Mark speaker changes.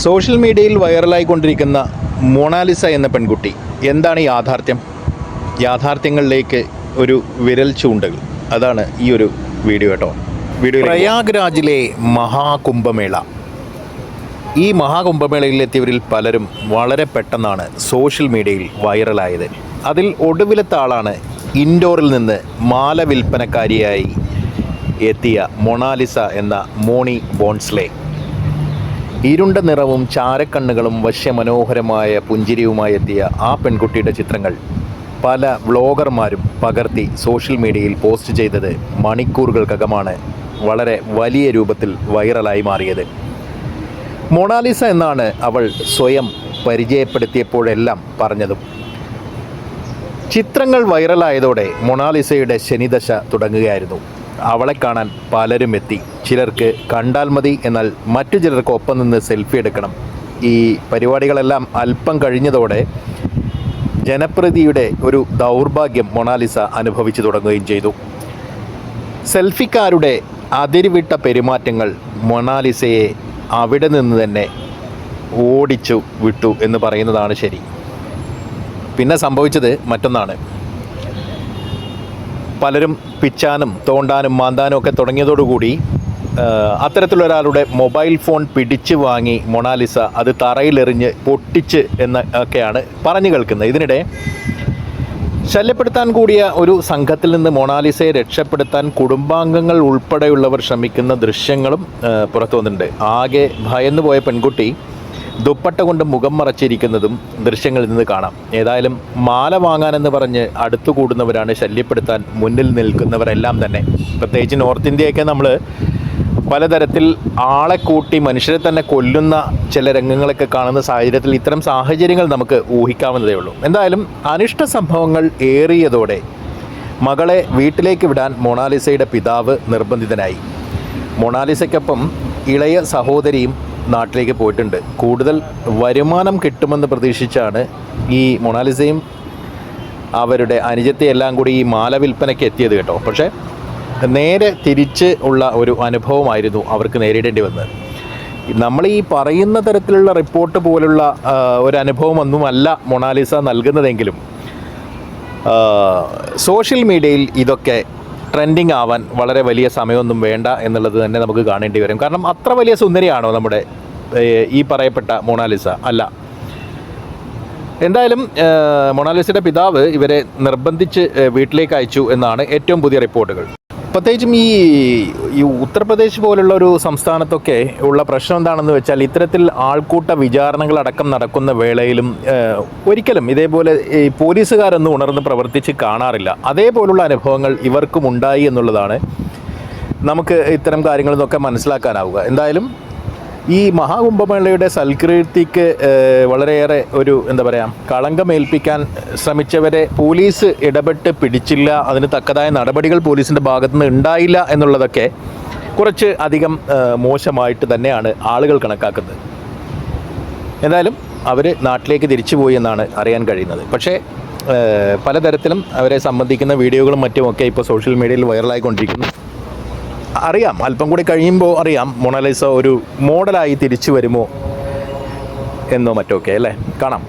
Speaker 1: Social മീഡിയയിൽ വൈറലായിക്കൊണ്ടിരിക്കുന്ന Mona Lisa എന്ന പെൺകുട്ടി എന്താണ് യാഥാർത്ഥ്യം? യാഥാർത്ഥ്യങ്ങളിലേക്ക് ഒരു വിരൽ ചൂണ്ടൽ, അതാണ് ഈ ഒരു വീഡിയോ കേട്ടോ. പ്രയാഗ്രാജിലെ മഹാകുംഭമേള. ഈ മഹാകുംഭമേളയിലെത്തിയവരിൽ പലരും വളരെ പെട്ടെന്നാണ് സോഷ്യൽ മീഡിയയിൽ വൈറലായത്. അതിൽ ഒടുവിലത്തെ ആളാണ് ഇൻഡോറിൽ നിന്ന് മാല വിൽപ്പനക്കാരിയായി എത്തിയ മൊണാലിസ എന്ന മോണി ബോൺസ്ലെ. ഇരുണ്ട നിറവും ചാരക്കണ്ണുകളും വശ്യമനോഹരമായ പുഞ്ചിരിയുമായി എത്തിയ ആ പെൺകുട്ടിയുടെ ചിത്രങ്ങൾ പല വ്ളോഗർമാരും പകർത്തി സോഷ്യൽ മീഡിയയിൽ പോസ്റ്റ് ചെയ്തത് മണിക്കൂറുകൾക്കകമാണ് വളരെ വലിയ രൂപത്തിൽ വൈറലായി മാറിയത്. മൊണാലിസ എന്നാണ് അവൾ സ്വയം പരിചയപ്പെടുത്തിയപ്പോഴെല്ലാം പറഞ്ഞതും. ചിത്രങ്ങൾ വൈറലായതോടെ മൊണാലിസയുടെ ശനിദശ തുടങ്ങുകയായിരുന്നു. അവളെ കാണാൻ പലരും എത്തി. ചിലർക്ക് കണ്ടാൽ മതി, എന്നാൽ മറ്റു ചിലർക്ക് ഒപ്പം നിന്ന് സെൽഫി എടുക്കണം. ഈ പരിപാടികളെല്ലാം അല്പം കഴിഞ്ഞതോടെ ജനപ്രീതിയുടെ ഒരു ദൗർഭാഗ്യം മൊണാലിസ അനുഭവിച്ചു തുടങ്ങുകയും ചെയ്തു. സെൽഫിക്കാരുടെ അതിരുവിട്ട പെരുമാറ്റങ്ങൾ മൊണാലിസയെ അവിടെ നിന്ന് തന്നെ ഓടിച്ചു വിട്ടു എന്ന് പറയുന്നതാണ് ശരി. പിന്നെ സംഭവിച്ചത് മറ്റൊന്നാണ്. പലരും പിച്ചാനും തോണ്ടാനും മാന്താനും ഒക്കെ തുടങ്ങിയതോടുകൂടി അത്തരത്തിലൊരാളുടെ മൊബൈൽ ഫോൺ പിടിച്ചു വാങ്ങി മൊണാലിസ അത് തറയിലെറിഞ്ഞ് പൊട്ടിച്ച് എന്നൊക്കെയാണ് പറഞ്ഞു കേൾക്കുന്നത്. ഇതിനിടെ ശല്യപ്പെടുത്താൻ കൂടിയ ഒരു സംഘത്തിൽ നിന്ന് മൊണാലിസയെ രക്ഷപ്പെടുത്താൻ കുടുംബാംഗങ്ങൾ ഉൾപ്പെടെയുള്ളവർ ശ്രമിക്കുന്ന ദൃശ്യങ്ങളും പുറത്തു വന്നിട്ടുണ്ട്. ആകെ ഭയന്നു പോയ പെൺകുട്ടി ദുപ്പട്ട കൊണ്ട് മുഖം മറച്ചിരിക്കുന്നതും ദൃശ്യങ്ങളിൽ നിന്ന് കാണാം. ഏതായാലും മാല വാങ്ങാനെന്ന് പറഞ്ഞ് അടുത്തു കൂടുന്നവരാണ് ശല്യപ്പെടുത്താൻ മുന്നിൽ നിൽക്കുന്നവരെല്ലാം തന്നെ. പ്രത്യേകിച്ച് നോർത്ത് ഇന്ത്യയൊക്കെ നമ്മൾ പലതരത്തിൽ ആളെ കൂട്ടി മനുഷ്യരെ തന്നെ കൊല്ലുന്ന ചില രംഗങ്ങളൊക്കെ കാണുന്ന സാഹചര്യത്തിൽ ഇത്തരം സാഹചര്യങ്ങൾ നമുക്ക് ഊഹിക്കാവുന്നതേ ഉള്ളൂ. എന്തായാലും അനിഷ്ട സംഭവങ്ങൾ ഏറിയതോടെ മകളെ വീട്ടിലേക്ക് വിടാൻ മൊണാലിസയുടെ പിതാവ് നിർബന്ധിതനായി. മൊണാലിസയ്ക്കൊപ്പം ഇളയ സഹോദരിയും നാട്ടിലേക്ക് പോയിട്ടുണ്ട്. കൂടുതൽ വരുമാനം കിട്ടുമെന്ന് പ്രതീക്ഷിച്ചാണ് ഈ മൊണാലിസയും അവരുടെ അനുജത്തെ എല്ലാം കൂടി ഈ മാല വിൽപ്പനയ്ക്ക് എത്തിയത് കേട്ടോ. പക്ഷേ നേരെ തിരിച്ച് ഉള്ള ഒരു അനുഭവമായിരുന്നു അവർക്ക് നേരിടേണ്ടി വന്നത്. നമ്മൾ ഈ പറയുന്ന തരത്തിലുള്ള റിപ്പോർട്ട് പോലുള്ള ഒരു അനുഭവമൊന്നുമല്ല മൊണാലിസ നൽകുന്നതെങ്കിലും സോഷ്യൽ മീഡിയയിൽ ഇതൊക്കെ ട്രെൻഡിങ് ആവാൻ വളരെ വലിയ സമയമൊന്നും വേണ്ട എന്നുള്ളത് തന്നെ നമുക്ക് കാണേണ്ടി വരും. കാരണം അത്ര വലിയ സുന്ദരിയാണോ നമ്മുടെ ഈ പറയപ്പെട്ട മൊണാലിസ? അല്ല. എന്തായാലും മൊണാലിസയുടെ പിതാവ് ഇവരെ നിർബന്ധിച്ച് വീട്ടിലേക്ക് അയച്ചു എന്നാണ് ഏറ്റവും പുതിയ റിപ്പോർട്ടുകൾ. പ്രത്യേകിച്ചും ഈ ഉത്തർപ്രദേശ് പോലുള്ള ഒരു സംസ്ഥാനത്തൊക്കെ ഉള്ള പ്രശ്നം എന്താണെന്ന് വെച്ചാൽ ഇത്തരത്തിൽ ആൾക്കൂട്ട വിചാരണകളടക്കം നടക്കുന്ന വേളയിലും ഒരിക്കലും ഇതേപോലെ ഈ പോലീസുകാരൊന്നും ഉണർന്ന് പ്രവർത്തിച്ച് കാണാറില്ല. അതേപോലുള്ള അനുഭവങ്ങൾ ഇവർക്കും ഉണ്ടായി എന്നുള്ളതാണ് നമുക്ക് ഇത്തരം കാര്യങ്ങളിൽ നിന്നൊക്കെ മനസ്സിലാക്കാനാവുക. എന്തായാലും ഈ മഹാകുംഭമേളയുടെ സൽകീർത്തിക്ക് വളരെയേറെ ഒരു കളങ്കമേൽപ്പിക്കാൻ ശ്രമിച്ചവരെ പോലീസ് ഇടപെട്ട് പിടിച്ചില്ല, അതിന് തക്കതായ നടപടികൾ പോലീസിൻ്റെ ഭാഗത്തുനിന്ന് ഉണ്ടായില്ല എന്നുള്ളതൊക്കെ കുറച്ച് അധികം മോശമായിട്ട് തന്നെയാണ് ആളുകൾ കണക്കാക്കുന്നത്. എന്തായാലും അവർ നാട്ടിലേക്ക് തിരിച്ചുപോയി എന്നാണ് അറിയാൻ കഴിയുന്നത്. പക്ഷേ പലതരത്തിലും അവരെ സംബന്ധിക്കുന്ന വീഡിയോകളും മറ്റുമൊക്കെ ഇപ്പോൾ സോഷ്യൽ മീഡിയയിൽ വൈറലായിക്കൊണ്ടിരിക്കുന്നു. അറിയാം, അല്പം കൂടി കഴിയുമ്പോൾ അറിയാം മൊണാലിസ ഒരു മോഡലായി തിരിച്ചു വരുമോ എന്നോ മറ്റോ ഒക്കെ അല്ലേ. കാണാം.